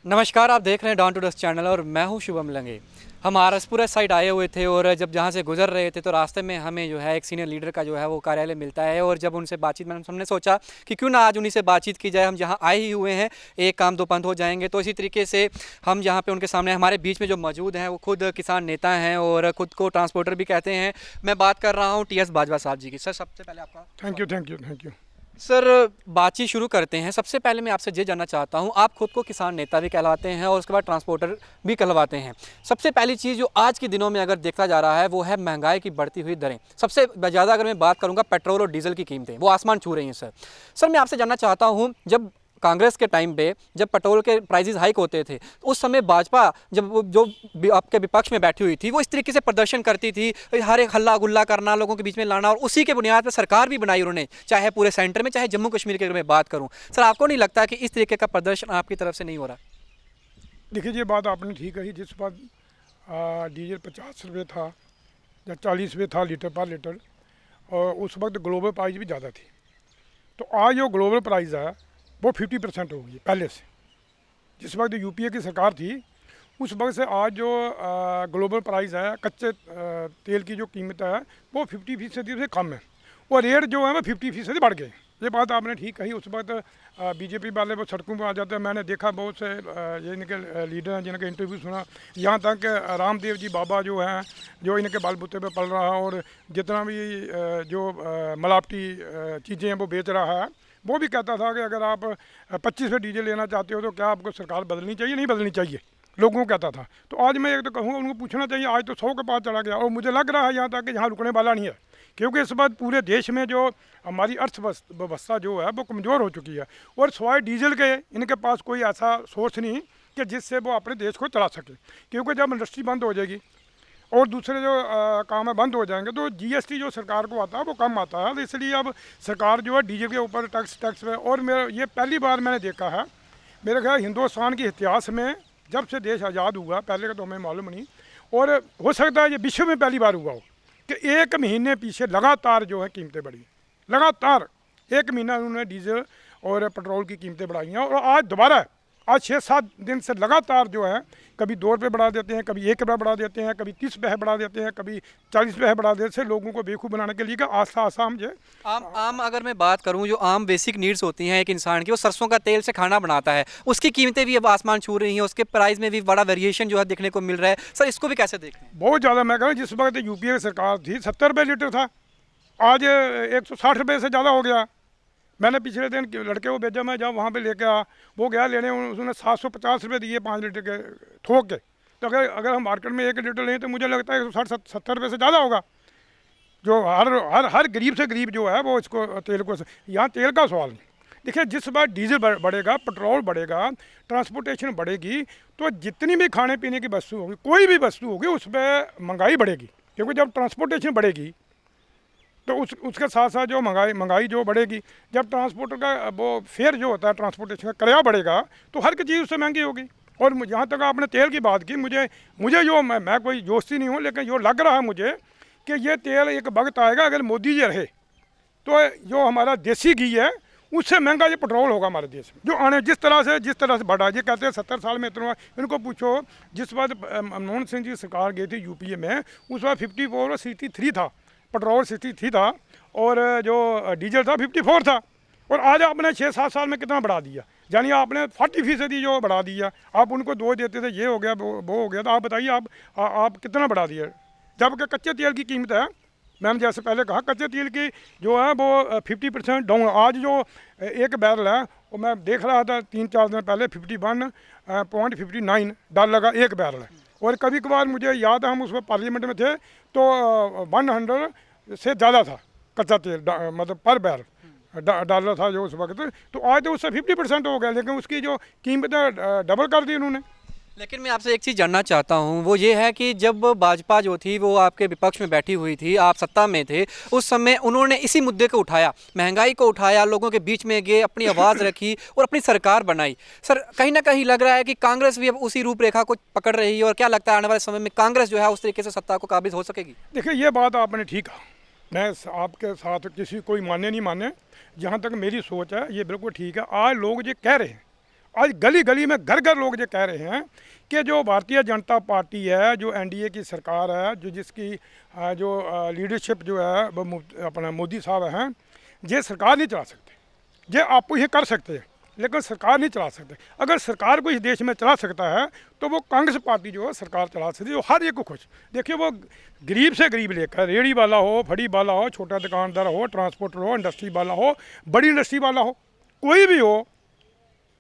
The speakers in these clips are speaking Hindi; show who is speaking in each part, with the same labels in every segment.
Speaker 1: नमस्कार, आप देख रहे हैं डॉन टू डस्ट चैनल और मैं हूं शुभम लंगे। हम आरएसपुरा साइड आए हुए थे और जब जहां से गुजर रहे थे तो रास्ते में हमें जो है एक सीनियर लीडर का जो है वो कार्यालय मिलता है और जब उनसे बातचीत में हमने सोचा कि क्यों ना आज उन्हीं से बातचीत की जाए। हम जहां आए ही हुए हैं, एक काम दो पंथ हो जाएंगे। तो इसी तरीके से हम जहाँ पे उनके सामने हमारे बीच में जो मौजूद हैं वो खुद किसान नेता हैं और खुद को ट्रांसपोर्टर भी कहते हैं। मैं बात कर रहा हूँ टीएस बाजवा साहब जी की। सर, सबसे पहले आपका
Speaker 2: थैंक यू।
Speaker 1: सर, बातचीत शुरू करते हैं। सबसे पहले मैं आपसे ये जानना चाहता हूं, आप खुद को किसान नेता भी कहलाते हैं और उसके बाद ट्रांसपोर्टर भी कहलवाते हैं। सबसे पहली चीज़ जो आज के दिनों में अगर देखा जा रहा है वो है महंगाई की बढ़ती हुई दरें। सबसे ज़्यादा अगर मैं बात करूंगा पेट्रोल और डीजल की कीमतें वो आसमान छू रही हैं। सर मैं आपसे जानना चाहता हूँ, जब कांग्रेस के टाइम पे जब पेट्रोल के प्राइसेस हाइक होते थे उस समय भाजपा जब जो आपके विपक्ष में बैठी हुई थी वो इस तरीके से प्रदर्शन करती थी, हर एक हल्ला गुल्ला करना, लोगों के बीच में लाना, और उसी के बुनियाद पर सरकार भी बनाई उन्होंने, चाहे पूरे सेंटर में चाहे जम्मू कश्मीर की अगर मैं बात करूं। सर, आपको नहीं लगता कि इस तरीके का प्रदर्शन आपकी तरफ से नहीं हो रहा?
Speaker 2: देखिए, ये बात आपने ठीक कही। जिस बात डीजल 50 रुपये था या 40 रुपये था लीटर पर लीटर, और उस वक्त ग्लोबल प्राइस भी ज़्यादा थी। तो आज जो ग्लोबल प्राइस है वो 50% हो गई है पहले से। जिस वक्त यूपीए की सरकार थी उस वक्त से आज जो ग्लोबल प्राइस है, कच्चे तेल की जो कीमत है वो 50% से कम है और रेट जो है वो 50% बढ़ गए। ये बात आपने ठीक कही। उस वक्त बीजेपी वाले वो सड़कों पर आ जाते हैं। मैंने देखा बहुत से ये इनके लीडर हैं जिनके इंटरव्यू सुना, यहाँ तक कि रामदेव जी बाबा जो हैं, जो इनके बलबूते पे पल रहा है और जितना भी जो मिलावटी चीज़ें हैं वो बेच रहा है, वो भी कहता था कि अगर आप 25 पे डीजल लेना चाहते हो तो क्या आपको सरकार बदलनी चाहिए, नहीं बदलनी चाहिए, लोगों को कहता था। तो आज मैं एक तो कहूँगा उनको पूछना चाहिए। आज तो 100 के पास चला गया और मुझे लग रहा है यहाँ तक कि यहाँ रुकने वाला नहीं है, क्योंकि इस बार पूरे देश में जो हमारी अर्थव्यवस्था जो है वो कमज़ोर हो चुकी है और सिवाय डीजल के इनके पास कोई ऐसा सोर्स नहीं कि जिससे वो अपने देश को चला सके। क्योंकि जब इंडस्ट्री बंद हो जाएगी और दूसरे जो काम है बंद हो जाएंगे तो जीएसटी जो सरकार को आता है वो कम आता है। तो इसलिए अब सरकार जो है डीजल के ऊपर टैक्स में, और मेरा ये पहली बार मैंने देखा है मेरे ख्याल हिंदुस्तान के इतिहास में, जब से देश आज़ाद हुआ, पहले का तो हमें मालूम नहीं, और हो सकता है ये विश्व में पहली बार हुआ हो कि एक महीने पीछे लगातार जो है कीमतें बढ़ी। लगातार एक महीना उन्होंने डीजल और पेट्रोल की कीमतें बढ़ाई हैं और आज दोबारा, आज 6-7 दिन से लगातार जो है कभी 2 रुपये बढ़ा देते हैं, कभी 1 रुपया बढ़ा देते हैं, कभी 30 पैसे बढ़ा देते हैं, कभी 40 पैसे बढ़ा देते हैं, लोगों को बेवकूफ़ बनाने के लिए का आम जो
Speaker 1: आम अगर मैं बात करूं, जो आम बेसिक नीड्स होती हैं एक इंसान की, वो सरसों का तेल से खाना बनाता है, उसकी कीमतें भी अब आसमान छू रही हैं, उसके प्राइस में भी बड़ा वेरिएशन जो है देखने को मिल रहा है। सर, इसको भी कैसे देखें?
Speaker 2: बहुत ज़्यादा। मैं कह रहा हूँ जिस वक्त यूपीए की सरकार थी 70 रुपये लीटर था, आज 160 रुपये से ज़्यादा हो गया। मैंने पिछले दिन लड़के को भेजा, मैं जब वहाँ पे लेके आ, वो गया लेने, उसने 750 रुपये दिए 5 लीटर के थोक के। तो अगर हम मार्केट में 1 लीटर लें तो मुझे लगता है 160-70 रुपये से ज़्यादा होगा। जो हर गरीब से गरीब जो है वो इसको तेल को, यहाँ तेल का सवाल नहीं। देखिए, जिस बार डीजल बढ़ेगा, पेट्रोल बढ़ेगा, ट्रांसपोर्टेशन बढ़ेगी, तो जितनी भी खाने पीने की वस्तु होगी, कोई भी वस्तु होगी, उस पर महंगाई बढ़ेगी। क्योंकि जब ट्रांसपोर्टेशन बढ़ेगी तो उसके साथ साथ जो महंगाई जो बढ़ेगी, जब ट्रांसपोर्टर का वो फेयर जो होता है, ट्रांसपोर्टेशन का किराया बढ़ेगा, तो हर की चीज़ उससे महंगी होगी। और जहाँ तक आपने तेल की बात की, मुझे जो मैं कोई जोशी नहीं हूँ, लेकिन जो लग रहा है मुझे कि ये तेल एक वक्त आएगा, अगर मोदी जी रहे तो जो हमारा देसी घी है उससे महंगा ये पेट्रोल होगा हमारे देश में। जो आने जिस तरह से बढ़ा, ये कहते हैं 70 साल में इतना। इनको पूछो, जिस बार मनमोहन सिंह जी सरकार गई थी यूपीए में, उस बार 54 और 63 था, पेट्रोल 63 था और जो डीजल था 54 था। और आज आपने 6-7 साल में कितना बढ़ा दिया, यानी आपने 40% जो बढ़ा दिया। आप उनको 2 देते थे, ये हो गया वो हो गया। तो आप बताइए आप कितना बढ़ा दिया, जबकि कच्चे तेल की कीमत है, मैंने जैसे पहले कहा, कच्चे तेल की जो है वो 50% डाउन। आज जो एक बैरल है वो मैं देख रहा था 3-4 दिन पहले, $51.59 का एक बैरल है। और कभी कभार मुझे याद है हम उसमें पार्लियामेंट में थे तो 100 से ज़्यादा था कच्चा तेल, मतलब पर बैरल डॉलर था जो उस वक्त। तो आज तो उससे 50% हो गया, लेकिन उसकी जो कीमत डबल कर दी उन्होंने।
Speaker 1: लेकिन मैं आपसे एक चीज़ जानना चाहता हूं, वो ये है कि जब भाजपा जो थी वो आपके विपक्ष में बैठी हुई थी, आप सत्ता में थे, उस समय उन्होंने इसी मुद्दे को उठाया, महंगाई को उठाया, लोगों के बीच में गए, अपनी आवाज़ रखी और अपनी सरकार बनाई। सर, कहीं ना कहीं लग रहा है कि कांग्रेस भी अब उसी रूपरेखा को पकड़ रही है, और क्या लगता है आने वाले समय में कांग्रेस जो है उस तरीके से सत्ता को काबिज हो सकेगी?
Speaker 2: देखिए, ये बात आपने ठीक कहा, मैं आपके साथ किसी कोई माने नहीं माने, जहाँ तक मेरी सोच है ये बिल्कुल ठीक है। आज लोग ये कह रहे हैं, आज गली गली में घर घर लोग ये कह रहे हैं कि जो भारतीय जनता पार्टी है, जो एनडीए की सरकार है, जो जिसकी जो लीडरशिप जो है वो अपना मोदी साहब हैं, ये सरकार नहीं चला सकते। ये आप ये कर सकते हैं लेकिन सरकार नहीं चला सकते। अगर सरकार को इस देश में चला सकता है तो वो कांग्रेस पार्टी जो है सरकार चला सकती है, जो हर एक को खुश। देखिए वो गरीब से गरीब लेकर रेहड़ी वाला हो, फड़ी वाला हो, छोटा दुकानदार हो, ट्रांसपोर्टर हो, इंडस्ट्री वाला हो, बड़ी इंडस्ट्री वाला हो, कोई भी हो,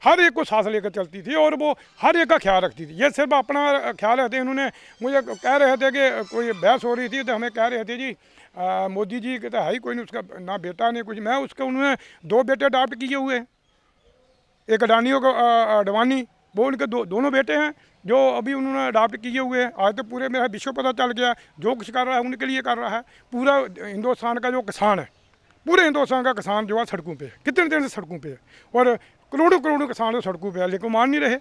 Speaker 2: हर एक को सांस लेकर चलती थी और वो हर एक का ख्याल रखती थी। ये सिर्फ अपना ख्याल रखते। इन्होंने मुझे कह रहे थे कि कोई बहस हो रही थी तो हमें कह रहे थे जी मोदी जी कहते है ही कोई नहीं, उसका ना बेटा नहीं कुछ। मैं उसके उन्होंने 2 बेटे अडॉप्ट किए हुए हैं, एक अडानियों को अडवाणी, वो उनके दोनों बेटे हैं जो अभी उन्होंने अडॉप्ट किए हुए हैं। आज तो पूरे मेरा विश्व पता चल गया जो कुछ कर रहा है उनके लिए कर रहा है। पूरा हिंदुस्तान का जो किसान है, पूरे हिंदुस्तान का किसान जो है सड़कों पे है, कितने दिन से सड़कों पे है, और करोड़ों करोड़ों किसान सड़कों पे है, लेकिन मान नहीं रहे।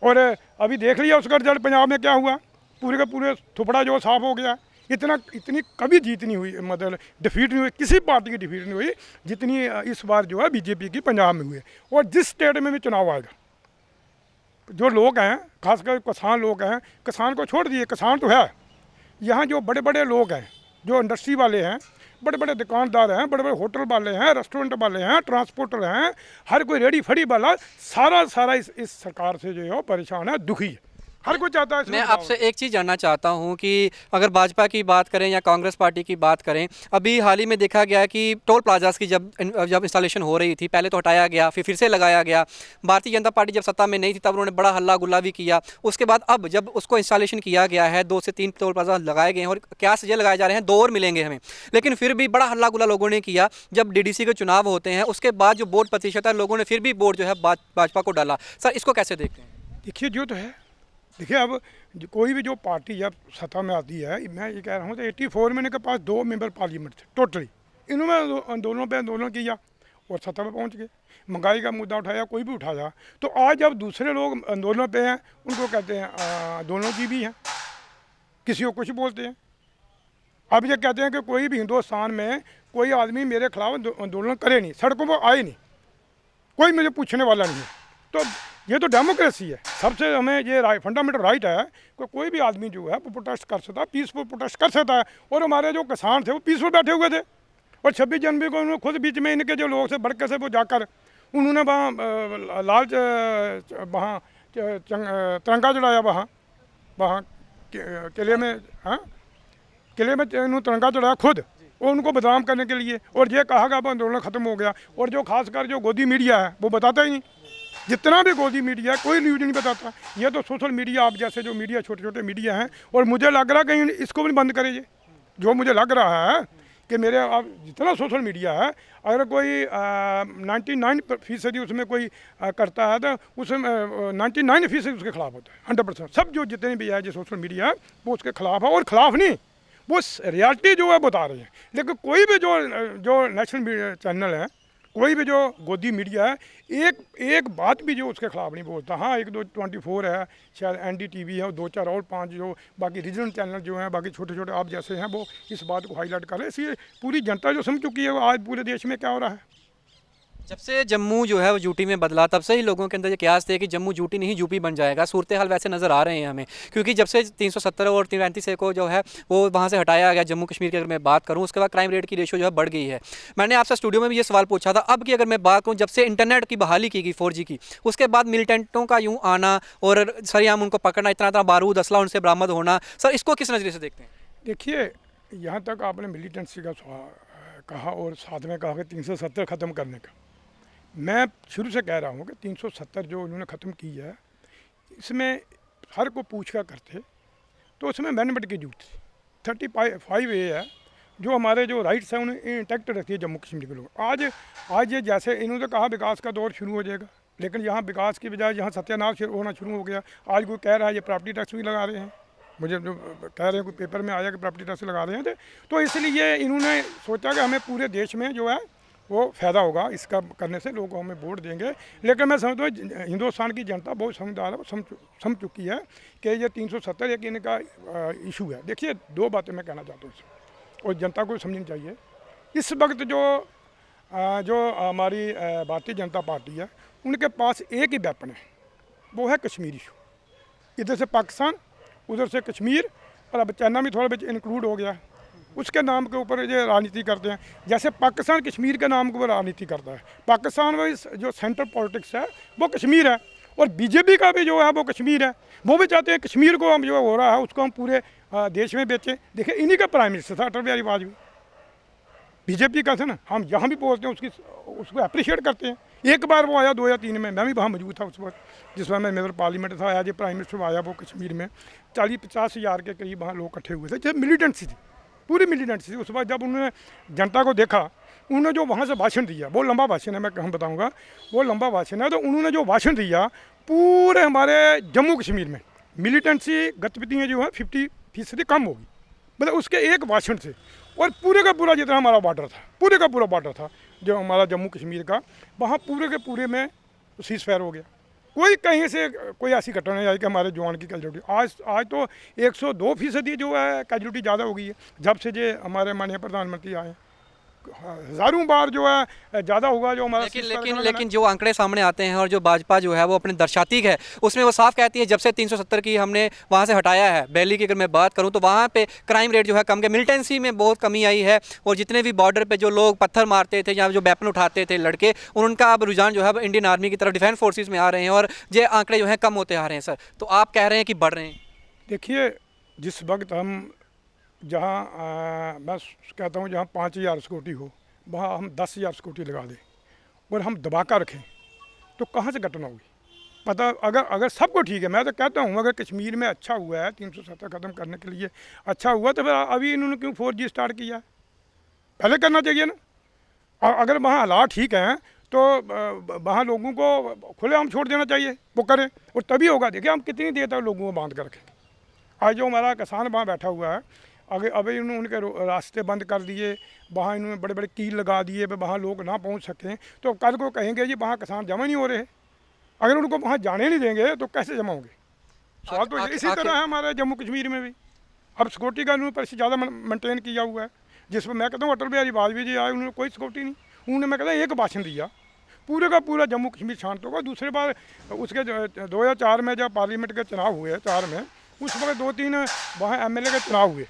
Speaker 2: और अभी देख लिया उसका रिजल्ट पंजाब में क्या हुआ, पूरे का पूरे थुपड़ा जो साफ हो गया। इतनी कभी जीत नहीं हुई, मतलब डिफीट नहीं हुई, किसी पार्टी की डिफीट नहीं हुई जितनी इस बार जो है बीजेपी की पंजाब में हुई है। और जिस स्टेट में भी चुनाव आएगा, जो लोग हैं खासकर किसान लोग हैं, किसान को छोड़ दिए, किसान तो है, यहाँ जो बड़े बड़े लोग हैं, जो इंडस्ट्री वाले हैं, बड़े बड़े दुकानदार हैं, बड़े बड़े होटल वाले हैं, रेस्टोरेंट वाले हैं, ट्रांसपोर्टर हैं, हर कोई रेडी फड़ी वाला सारा इस सरकार से जो है परेशान है, दुखी है। हर कोई चाहता है।
Speaker 1: मैं आपसे एक चीज़ जानना चाहता हूं कि अगर भाजपा की बात करें या कांग्रेस पार्टी की बात करें, अभी हाल ही में देखा गया कि टोल प्लाजास की जब इंस्टॉलेशन हो रही थी, पहले तो हटाया गया, फिर से लगाया गया। भारतीय जनता पार्टी जब सत्ता में नहीं थी तब उन्होंने बड़ा हल्ला गुल्ला भी किया। उसके बाद अब जब उसको इंस्टॉलेशन किया गया है, 2 से 3 टोल प्लाजा लगाए गए हैं और क्या ये लगाए जा रहे हैं, 2 और मिलेंगे हमें, लेकिन फिर भी बड़ा हल्ला गुल्ला लोगों ने किया। जब डीडीसी के चुनाव होते हैं उसके बाद जो वोट प्रतिशत है, लोगों ने फिर भी वोट जो है भाजपा को डाला। सर इसको कैसे देखते हैं?
Speaker 2: देखिए जो तो है, देखिए अब कोई भी जो पार्टी जब सत्ता में आती है, मैं ये कह रहा हूँ तो 84 में इनके पास 2 मेंबर पार्लियामेंट थे टोटली, इन्होंने आंदोलन पे आंदोलन किया और सत्ता में पहुँच गए। महंगाई का मुद्दा उठाया, कोई भी उठाया। तो आज जब दूसरे लोग आंदोलन पे हैं उनको कहते हैं दोनों की भी हैं, किसी को कुछ बोलते हैं। अब ये कहते हैं कि कोई भी हिंदुस्तान में कोई आदमी मेरे खिलाफ आंदोलन करे नहीं, सड़कों पर आए नहीं, कोई मुझे पूछने वाला नहीं है। तो ये तो डेमोक्रेसी है, सबसे हमें ये फंडामेंटल राइट है कि कोई भी आदमी जो है वो प्रोटेस्ट कर सकता है, पीसफुल प्रोटेस्ट कर सकता है। और हमारे जो किसान थे वो पीसफुल बैठे हुए थे, और 26 जनवरी को उन्होंने खुद बीच में इनके जो लोग से बढ़ के से वो जाकर उन्होंने वहाँ लाल वहाँ तिरंगा चढ़ाया, वहाँ किले में, हाँ किले में इन्होंने तिरंगा चढ़ाया खुद, और उनको बदनाम करने के लिए। और ये कहा कि अब आंदोलन ख़त्म हो गया। और जो खासकर जो गोदी मीडिया है वो बताता ही नहीं, जितना भी गोदी मीडिया कोई न्यूज़ नहीं बताता। ये तो सोशल मीडिया, आप जैसे जो मीडिया छोटे छोटे मीडिया हैं, और मुझे लग रहा है कहीं इसको भी बंद करें। जो मुझे लग रहा है कि मेरे आप जितना सोशल मीडिया है, अगर कोई 99% उसमें कोई करता है तो उसमें 99% उसके खिलाफ होता है, 100%। सब जो जितने भी है जो सोशल मीडिया है वो उसके खिलाफ है, और खिलाफ नहीं, वो रियलिटी जो है बता रहे हैं। लेकिन कोई भी जो नेशनल चैनल है, कोई भी जो गोदी मीडिया है, एक बात भी जो उसके खिलाफ नहीं बोलता। हाँ 1-2 24 है, शायद NDTV है, और 2-4 और 5 जो बाकी रीजनल चैनल जो हैं, बाकी छोटे छोटे आप जैसे हैं, वो इस बात को हाईलाइट कर रहे हैं। इसलिए पूरी जनता जो समझ चुकी है आज पूरे देश में क्या हो रहा है।
Speaker 1: जब से जम्मू जो है वो यूटी में बदला, तब से ही लोगों के अंदर ये कयास थे कि जम्मू यूटी नहीं यूपी बन जाएगा। सूरत हाल वैसे नज़र आ रहे हैं हमें, क्योंकि जब से 370 और 335 को जो है वो वहाँ से हटाया गया जम्मू कश्मीर की, अगर मैं बात करूँ, उसके बाद क्राइम रेट की रेशो जो है बढ़ गई है। मैंने आपसे स्टूडियो में भी ये सवाल पूछा था। अब की अगर मैं बात करूँ, जब से इंटरनेट की बहाली की गई 4G की, उसके बाद मिलिटेंटों का यूँ आना और सरेआम उनको पकड़ना, इतना बारूद असला उनसे बरामद होना, सर इसको किस नज़रिए से देखते हैं?
Speaker 2: देखिए यहाँ तक आपने मिलिटेंसी का कहा और साथ में कहा कि 370 ख़त्म करने का। मैं शुरू से कह रहा हूँ कि 370 जो उन्होंने ख़त्म की है, इसमें हर को पूछ कर करते तो उसमें अमेंडमेंट की जरूरत थी। 35A है जो हमारे जो राइट्स हैं उन्हें इंटैक्ट रखती है जम्मू कश्मीर के लोग। आज ये जैसे इन्होंने कहा विकास का दौर शुरू हो जाएगा, लेकिन यहाँ विकास की बजाय यहाँ सत्यानाश होना शुरू हो गया। आज कोई कह रहा है ये प्रॉपर्टी टैक्स भी लगा रहे हैं, मुझे जो कह रहे हैं कोई पेपर में आया कि प्रॉपर्टी टैक्स लगा रहे हैं। तो इसलिए इन्होंने सोचा कि हमें पूरे देश में जो है वो फ़ायदा होगा, इसका करने से लोग हमें वोट देंगे। लेकिन मैं समझता हूँ हिंदुस्तान की जनता बहुत समझदार है, वो समझ चुकी है कि ये 370 एक इनका इशू है। देखिए 2 बातें मैं कहना चाहता हूँ और जनता को समझनी चाहिए। इस वक्त जो जो हमारी भारतीय जनता पार्टी है, उनके पास एक ही वेपन है, वो है कश्मीर इशू। इधर से पाकिस्तान, उधर से कश्मीर, और अब चाइना भी थोड़ा बहुत इंक्लूड हो गया। उसके नाम के ऊपर ये राजनीति करते हैं, जैसे पाकिस्तान कश्मीर के नाम के ऊपर राजनीति करता है। पाकिस्तान में जो सेंट्रल पॉलिटिक्स है वो कश्मीर है, और बीजेपी का भी जो है वो कश्मीर है। वो भी चाहते हैं कश्मीर को हम जो हो रहा है उसको हम पूरे देश में बेचें। देखिए, इन्हीं का प्राइम मिनिस्टर था अटल बिहारी वाजपेयी, बीजेपी का था ना। हम यहाँ भी बोलते हैं, उसको अप्रिशिएट करते हैं। एक बार वो आया 2003 में, मैं भी वहाँ मौजूद था उस वक्त, जिस वक्त मैं मेंबर पार्लियामेंट था। एज ए प्राइम मिनिस्टर आया वो कश्मीर में, 40-50 हज़ार के करीब वहाँ लोग इकट्ठे हुए थे। जब मिलिटेंसी थी, पूरी मिलिटेंसी थी। उस वक्त जब उन्होंने जनता को देखा, उन्होंने जो वहाँ से भाषण दिया, वो लंबा भाषण है, मैं हम बताऊँगा, वो लंबा भाषण है। तो उन्होंने जो भाषण दिया पूरे हमारे जम्मू कश्मीर में मिलिटेंसी गतिविधियाँ जो हैं 50% कम होगी, मतलब उसके एक भाषण से। और पूरे का पूरा जितना हमारा बॉर्डर था, पूरे का पूरा बॉर्डर था जो हमारा जम्मू कश्मीर का, वहाँ पूरे के पूरे में सीज फायर हो गया। कोई कहीं से कोई ऐसी घटना नहीं आई कि हमारे जवान की कैजुअलिटी। आज तो 102% जो है कैजुअलिटी ज़्यादा हो गई है जब से ये हमारे माननीय प्रधानमंत्री आए। हज़ारों बार जो है ज़्यादा होगा जो हमारा।
Speaker 1: लेकिन जो आंकड़े सामने आते हैं और जो भाजपा जो है वो अपने दर्शाती है, उसमें वो साफ कहती है जब से 370 की हमने वहाँ से हटाया है। दिल्ली की अगर मैं बात करूँ तो वहाँ पे क्राइम रेट जो है कम गया, मिलिटेंसी में बहुत कमी आई है, और जितने भी बॉर्डर पे जो लोग पत्थर मारते थे या जो वेपन उठाते थे लड़के, उनका अब रुझान जो है इंडियन आर्मी की तरफ, डिफेंस फोर्सेज में आ रहे हैं, और ये आंकड़े जो हैं कम होते आ रहे हैं। सर, तो आप कह रहे हैं कि बढ़ रहे हैं?
Speaker 2: देखिए, जिस वक्त हम जहाँ मैं कहता हूँ जहाँ 5000 सिक्योरिटी हो, वहाँ हम 10,000 सिक्योरिटी लगा दें और हम दबा कर रखें, तो कहाँ से घटना होगी पता। अगर सबको ठीक है, मैं तो कहता हूँ अगर कश्मीर में अच्छा हुआ है 370 ख़त्म करने के लिए अच्छा हुआ, तो फिर अभी इन्होंने क्यों 4G स्टार्ट किया है? पहले करना चाहिए ना। और अगर वहाँ हालात ठीक हैं तो वहाँ लोगों को खुलेआम छोड़ देना चाहिए, वो करें, और तभी होगा। देखिए, हम कितनी देर तक लोगों को बांध कर रखेंगे। आज जो हमारा किसान वहाँ बैठा हुआ है, अगर अभी इन्होंने उनके रास्ते बंद कर दिए, वहाँ इन्होंने बड़े बड़े कील लगा दिए, वहाँ लोग ना पहुँच सकें, तो कल को कहेंगे जी वहाँ किसान जमा नहीं हो रहे। अगर उनको वहाँ जाने नहीं देंगे तो कैसे जमा होंगे? सवाल तो इसी तरह है हमारे जम्मू कश्मीर में भी। अब सिक्योरिटी का उन्होंने परिस्थिति ज़्यादा मेंटेन किया हुआ है, जिसमें मैं कहता हूँ अटल बिहारी वाजपेयी जी आए, उन्होंने कोई सिक्योरिटी नहीं। उन्होंने, मैं कहता हूँ, एक भाषण दिया, पूरे का पूरा जम्मू कश्मीर शांत होगा। दूसरी बार उसके 2004 में जब पार्लियामेंट के चुनाव हुए 4 में, उस वक्त 2-3 वहाँ MLA के चुनाव हुए,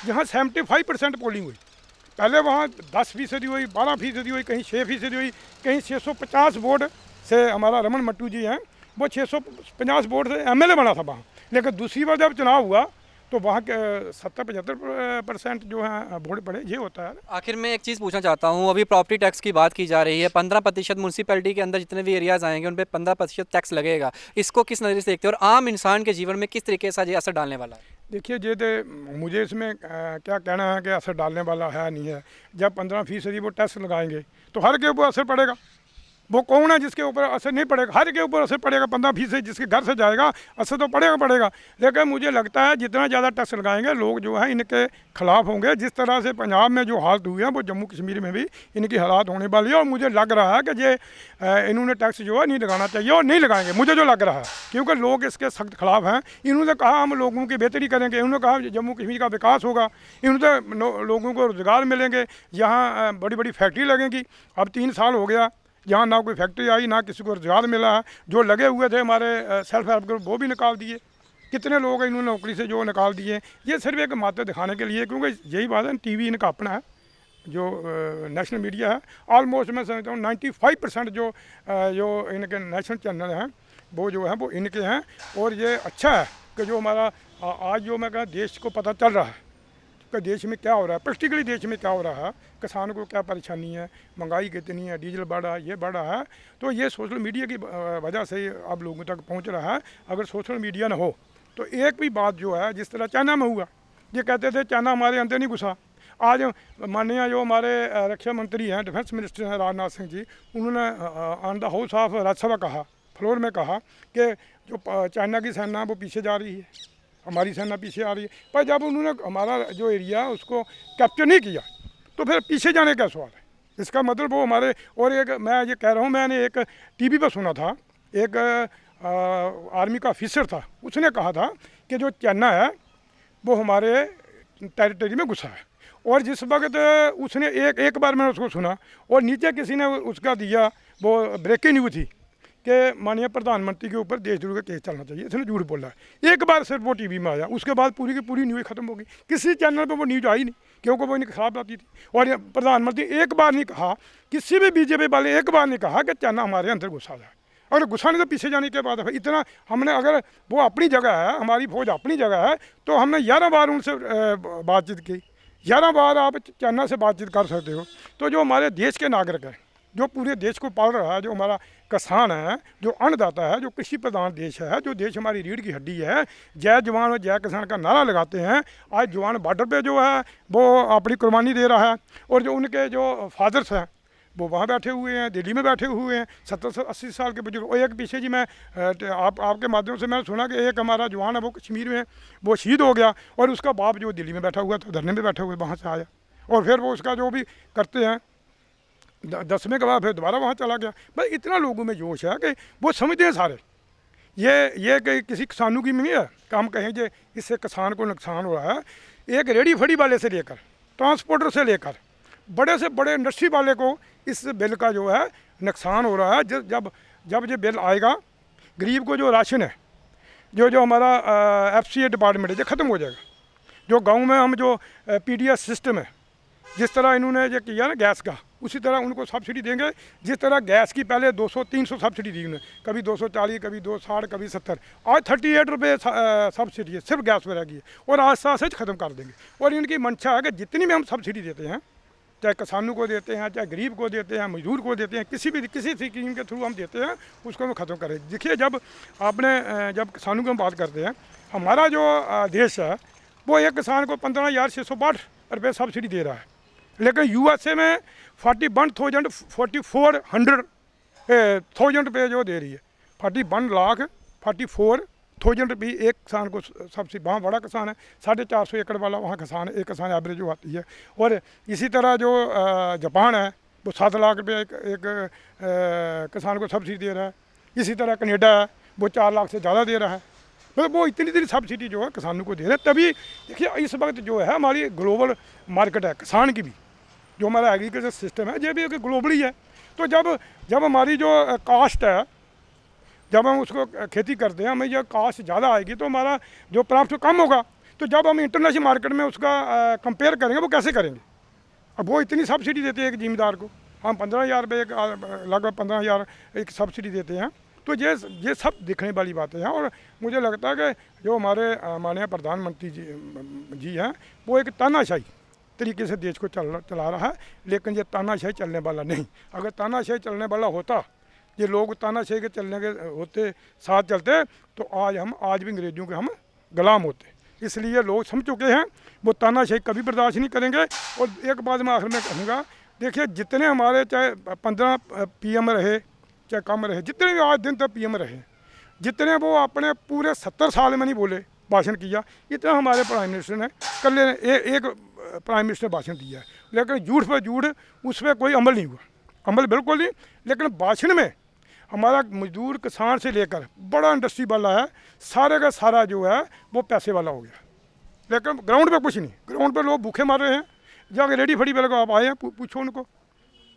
Speaker 2: जहाँ 75% पोलिंग हुई। पहले वहाँ 10% हुई, 12% हुई, कहीं 6% हुई, कहीं 650 वोट से हमारा रमन मट्टू जी हैं, वो 650 वोट से MLA बना था वहाँ। लेकिन दूसरी बार जब चुनाव हुआ तो वहाँ के 70-75% जो है वोट पड़े। ये होता है।
Speaker 1: आखिर में एक चीज़ पूछना चाहता हूँ, अभी प्रॉपर्टी टैक्स की बात की जा रही है, 15% म्यूनसिपैलिटी के अंदर जितने भी एरियाज़ आएंगे उन पर 15% टैक्स लगेगा। इसको किस नज़रिए से देखते हैं और आम इंसान के जीवन में किस तरीके से ये असर डालने वाला है?
Speaker 2: देखिए, ये तो मुझे इसमें क्या कहना है कि असर डालने वाला है नहीं है। जब 15% वो टैक्स लगाएंगे तो हर के ऊपर असर पड़ेगा। वो कौन है जिसके ऊपर असर नहीं पड़ेगा? हर के ऊपर असर पड़ेगा। 15% जिसके घर से जाएगा असर तो पड़ेगा। लेकिन मुझे लगता है जितना ज़्यादा टैक्स लगाएंगे लोग जो है इनके खिलाफ होंगे। जिस तरह से पंजाब में जो हालत हुई है वो जम्मू कश्मीर में भी इनकी हालात होने वाली है। और मुझे लग रहा है कि ये इन्होंने टैक्स जो है नहीं लगाना चाहिए और नहीं लगाएंगे, मुझे जो लग रहा है, क्योंकि लोग इसके सख्त खिलाफ हैं। इन्होंने कहा हम लोगों की बेहतरी करेंगे, इन्होंने कहा जम्मू कश्मीर का विकास होगा, इन्होंने लोगों को रोज़गार मिलेंगे, यहाँ बड़ी बड़ी फैक्ट्री लगेंगी। अब 3 साल हो गया, यहाँ ना कोई फैक्ट्री आई, ना किसी को रोजगार मिला है। जो लगे हुए थे हमारे सेल्फ हेल्प ग्रुप, वो भी निकाल दिए। कितने लोग इन्होंने नौकरी से जो निकाल दिए। ये सिर्फ एक मात्र दिखाने के लिए, क्योंकि यही बात है, TV इनका अपना है, जो नेशनल मीडिया है। ऑलमोस्ट मैं समझता हूँ 95% जो इनके नेशनल चैनल हैं वो जो है वो इनके हैं। और ये अच्छा है कि जो हमारा आज जो मैं कहूँ देश को पता चल रहा है कि देश में क्या हो रहा है, प्रैक्टिकली देश में क्या हो रहा है, किसान को क्या परेशानी है, महंगाई कितनी है, डीजल बढ़ा है, ये बढ़ा है। तो ये सोशल मीडिया की वजह से अब लोगों तक पहुंच रहा है। अगर सोशल मीडिया ना हो तो एक भी बात जो है, जिस तरह चाइना में हुआ, ये कहते थे चाइना हमारे अंदर नहीं घुसा। आज माननीय जो हमारे रक्षा मंत्री हैं, डिफेंस मिनिस्टर हैं राजनाथ सिंह जी, उन्होंने on the house of Rajya Sabha कहा, फ्लोर में कहा कि जो चाइना की सेना वो पीछे जा रही है, हमारी सेना पीछे आ रही है। पर जब उन्होंने हमारा जो एरिया उसको कैप्चर नहीं किया तो फिर पीछे जाने का सवाल है। इसका मतलब वो हमारे, और एक मैं ये कह रहा हूँ, मैंने एक TV पर सुना था, एक आर्मी का ऑफिसर था, उसने कहा था कि जो चाइना है वो हमारे टेरिटरी में घुसा है। और जिस वक्त उसने एक बार मैंने उसको सुना और नीचे किसी ने उसका दिया, वो ब्रेकिंग न्यूज़ थी कि माननीय प्रधानमंत्री के ऊपर देशद्रोह का केस चलना चाहिए, इसने झूठ बोला है। एक बार सिर्फ वो टीवी में आया, उसके बाद पूरी की पूरी न्यूज़ खत्म हो गई, किसी चैनल पर वो न्यूज़ आई नहीं, क्योंकि वो इनकी खराब आती थी। और ये प्रधानमंत्री एक बार नहीं कहा, किसी भी बीजेपी वाले एक बार नहीं कहा कि चाइना हमारे अंदर घुसा जाए। अगर घुसाने तो पीछे जाने के बाद इतना हमने, अगर वो अपनी जगह है, हमारी फौज अपनी जगह है, तो हमने 11 बार उनसे बातचीत की। 11 बार आप चाइना से बातचीत कर सकते हो। तो जो हमारे देश के नागरिक हैं, जो पूरे देश को पाल रहा है, जो हमारा किसान है, जो अन्नदाता है, जो कृषि प्रधान देश है, जो देश हमारी रीढ़ की हड्डी है, जय जवान और जय किसान का नारा लगाते हैं। आज जवान बॉर्डर पे जो है वो अपनी कुर्बानी दे रहा है, और जो उनके जो फादर्स हैं वो वहाँ बैठे हुए हैं, दिल्ली में बैठे हुए हैं, 70-80 साल के बुजुर्ग। और एक पीछे जी मैं आपके माध्यम से मैंने सुना कि एक हमारा जवान है वो कश्मीर में वो शहीद हो गया, और उसका बाप जो दिल्ली में बैठा हुआ था, धरने में बैठा हुआ, वहाँ से आया, और फिर वो उसका जो भी करते हैं 10वें के बाद फिर दोबारा वहाँ चला गया। भाई इतना लोगों में जोश है कि वो समझते हैं सारे, ये कि किसी किसानों की नहीं है कि हम कहें कि इससे किसान को नुकसान हो रहा है। एक रेडी फड़ी वाले से लेकर ट्रांसपोर्टर से लेकर बड़े से बड़े इंडस्ट्री वाले को इस बिल का जो है नुकसान हो रहा है। जब ये बिल आएगा, गरीब को जो राशन है, जो हमारा FCA डिपार्टमेंट है, ये ख़त्म हो जाएगा। जो गांव में हम जो PDS सिस्टम है, जिस तरह इन्होंने ये किया ना गैस का, उसी तरह उनको सब्सिडी देंगे। जिस तरह गैस की पहले 200-300 सब्सिडी दी उन्हें, कभी 240, कभी 260, कभी 70, आज 38 रुपये सब्सिडी है सिर्फ गैस पर की, और आस्ता आस्ता ख़त्म कर देंगे। और इनकी मंशा है कि जितनी भी हम सब्सिडी देते हैं, चाहे किसानों को देते हैं, चाहे गरीब को देते हैं, मजदूर को देते हैं, किसी स्कीम के थ्रू हम देते हैं, उसको हम ख़त्म करें। देखिए, जब किसानों की हम बात करते हैं, हमारा जो देश है वो एक किसान को 15,662 रुपये सब्सिडी दे रहा है, लेकिन USA में 41,000 रुपये जो दे रही है, 41,44,000 रुपये एक किसान को सब्सिडी। वहाँ बड़ा किसान है, 450 एकड़ वाला वहाँ किसान है, एक किसान एवरेज जो आती है। और इसी तरह जो जापान है वो 7 लाख रुपये एक किसान को सब्सिडी दे रहा है। इसी तरह कनेडा है वो 4 लाख से ज़्यादा दे रहा है। मतलब वो इतनी सब्सिडी जो है किसानों को दे रहे हैं। तभी देखिए इस वक्त जो है हमारी ग्लोबल मार्केट है किसान की भी, जो हमारा एग्रीकल्चर सिस्टम है ये भी एक ग्लोबली है। तो जब हमारी जो कास्ट है, जब हम उसको खेती करते हैं, हमें यह कास्ट ज़्यादा आएगी तो हमारा जो प्रॉफिट कम होगा। तो जब हम इंटरनेशनल मार्केट में उसका कंपेयर करेंगे, वो कैसे करेंगे? अब वो इतनी सब्सिडी देते हैं एक ज़मींदार को, हम 15,000 रुपये लगभग 15,000 एक सब्सिडी देते हैं। तो ये सब दिखने वाली बातें हैं। और मुझे लगता है कि जो हमारे माननीय प्रधानमंत्री जी हैं, वो एक तानाशाही तरीके से देश को चला रहा है, लेकिन ये तानाशाही चलने वाला नहीं। अगर तानाशाही चलने वाला होता, ये लोग तानाशाही के चलने के होते साथ चलते, तो आज भी अंग्रेज़ों के हम गुलाम होते। इसलिए लोग समझ चुके हैं वो तानाशाही कभी बर्दाश्त नहीं करेंगे। और एक बात मैं आखिर में कहूँगा, देखिए जितने हमारे चाहे 15 PM रहे चाहे कम रहे, जितने भी आज दिन तक PM रहे, जितने वो अपने पूरे 70 साल में नहीं बोले भाषण किया, इतना हमारे प्राइम मिनिस्टर ने कल एक प्राइम मिनिस्टर ने भाषण दिया है। लेकिन झूठ पर झूठ, उस पर कोई अमल नहीं हुआ, अमल बिल्कुल नहीं। लेकिन भाषण में हमारा मजदूर किसान से लेकर बड़ा इंडस्ट्री वाला है, सारे का सारा जो है वो पैसे वाला हो गया। लेकिन ग्राउंड पे कुछ नहीं, ग्राउंड पे लोग भूखे मार रहे हैं। जाके रेडी फड़ी वाले को आप आए हैं, पूछो उनको,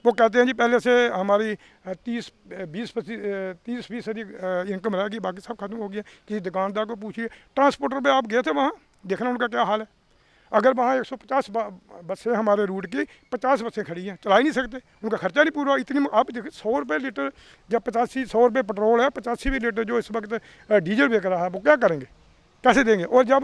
Speaker 2: वो कहते हैं जी पहले से हमारी 30-20% इनकम रहेगी, बाकी सब खत्म हो गया। किसी दुकानदार को पूछिए, ट्रांसपोर्टर पे आप गए थे वहाँ, देखना उनका क्या हाल है। अगर वहाँ 150 बसें हमारे रूट की 50 बसें खड़ी हैं, चला ही नहीं सकते, उनका खर्चा नहीं पूरा। इतनी आप देखिए 100 रुपये लीटर, जब 100 रुपये पेट्रोल है, 85 लीटर जो इस वक्त डीजल बिक रहा है, वो क्या करेंगे, कैसे देंगे? और जब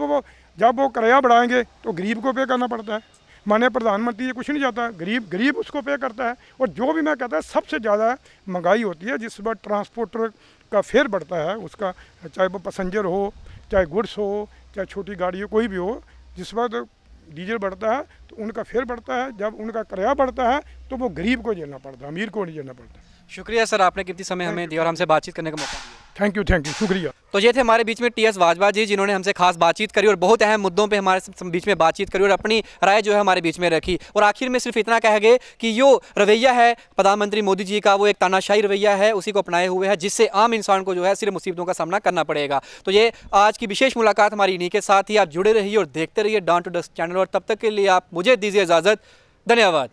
Speaker 2: वो किराया बढ़ाएंगे तो गरीब को पे करना पड़ता है। माननीय प्रधानमंत्री ये कुछ नहीं चाहता, गरीब उसको पे करता है। और जो भी मैं कहता है सबसे ज़्यादा महंगाई होती है जिस वक्त ट्रांसपोर्टर का फेयर बढ़ता है, उसका चाहे वो पैसेंजर हो, चाहे गुड्स हो, चाहे छोटी गाड़ी हो, कोई भी हो, जिस वक्त डीजल बढ़ता है तो उनका फेयर बढ़ता है। जब उनका किराया बढ़ता है तो वो गरीब को झेलना पड़ता है, अमीर को नहीं झेलना पड़ता।
Speaker 1: शुक्रिया सर, आपने कितनी समय हमें दिया और हमसे बातचीत करने का मौका दिया।
Speaker 2: थैंक यू, शुक्रिया।
Speaker 1: तो ये थे हमारे बीच में टीएस वाजवा जी, जिन्होंने हमसे खास बातचीत करी और बहुत अहम मुद्दों पे हमारे बीच में बातचीत करी और अपनी राय जो है हमारे बीच में रखी। और आखिर में सिर्फ इतना कह गए कि जो रवैया है प्रधानमंत्री मोदी जी का, वो एक तानाशाही रवैया है, उसी को अपनाए हुए है, जिससे आम इंसान को जो है सिर्फ मुसीबतों का सामना करना पड़ेगा। तो ये आज की विशेष मुलाकात हमारी इन्हीं के साथ ही। आप जुड़े रहिए और देखते रहिए डॉन टू डस्ट चैनल, और तब तक के लिए आप मुझे दीजिए इजाज़त। धन्यवाद।